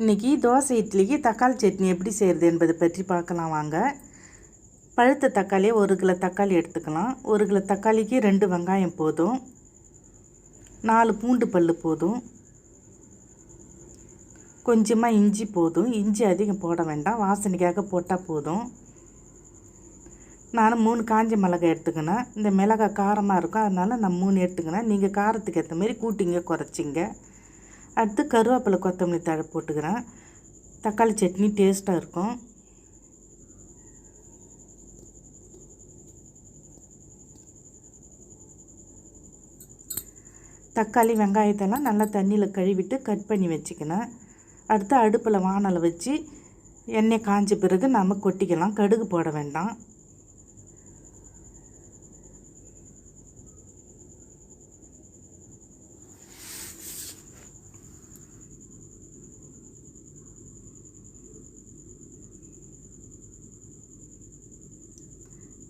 இன்றைக்கி தோசை இட்லிக்கு தக்காளி சட்னி எப்படி செய்கிறது என்பதை பற்றி பார்க்கலாம் வாங்க. பழுத்த தக்காளியை 1 கிலோ தக்காளி எடுத்துக்கலாம். 1 கிலோ தக்காளிக்கு 2 வெங்காயம் போதும், 4 பூண்டு பல் போதும், கொஞ்சமாக இஞ்சி போதும். இஞ்சி அதிகம் போட வேண்டாம், வாசனைக்காக போட்டால் போதும். நான் 3 காஞ்ச மிளகாய் எடுத்துக்கினேன். இந்த மிளகாய் காரமாக இருக்கும், அதனால் நான் 3 எடுத்துக்கினேன். நீங்கள் காரத்துக்கு ஏற்ற மாதிரி கூட்டிங்க குறைச்சிங்க. அடுத்து கருவேப்பிலை கொத்தமல்லி தழை போட்டுக்கிறேன். தக்காளி சட்னி டேஸ்ட்டாக இருக்கும். தக்காளி வெங்காயத்தெல்லாம் நல்லா தண்ணியில் கழுவிட்டு கட் பண்ணி வச்சுக்கினேன். அடுத்து அடுப்பில் வானலை வச்சு எண்ணெய் காஞ்ச பிறகு நம்ம கொட்டிக்கலாம். கடுகு போட வேண்டாம்.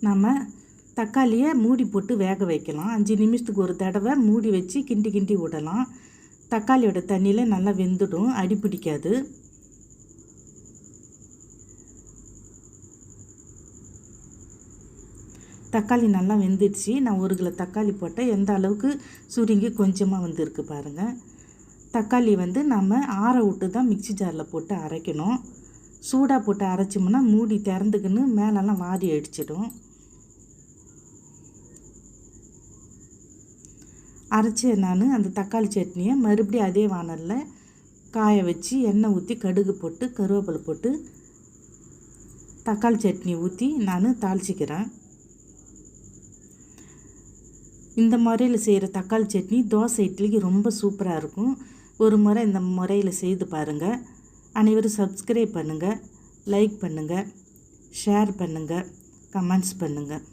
நம்ம தக்காளியை மூடி போட்டு வேக வைக்கலாம். 5 நிமிஷத்துக்கு ஒரு தடவை மூடி வச்சு கிண்டி விடலாம். தக்காளியோட தண்ணியில் நல்லா வெந்துடும், அடி பிடிக்காது. தக்காளி நல்லா வெந்துடுச்சு. நான் 1 கிலோ தக்காளி போட்டேன். எந்த அளவுக்கு சுருங்கி கொஞ்சமாக வந்துருக்கு பாருங்கள். தக்காளி நம்ம ஆற விட்டு தான் மிக்சி ஜாரில் போட்டு அரைக்கணும். சூடாக போட்டு அரைச்சோம்னா மூடி திறந்துக்கின்னு மேலெல்லாம் வாரி அடிச்சிடும். அரைச்சி நான் அந்த தக்காளி சட்னியை மறுபடியும் அதே வானலில் காய வச்சு எண்ணெய் ஊற்றி கடுகு போட்டு கருவேப்பிலை போட்டு தக்காளி சட்னி ஊற்றி நான் தாளிச்சிக்கிறேன். இந்த முறையில் செய்கிற தக்காளி சட்னி தோசை இட்லிக்கு ரொம்ப சூப்பராக இருக்கும். ஒரு முறை இந்த முறையில் செய்து பாருங்கள். அனைவரும் சப்ஸ்கிரைப் பண்ணுங்கள், லைக் பண்ணுங்கள், ஷேர் பண்ணுங்கள், கமெண்ட்ஸ் பண்ணுங்கள்.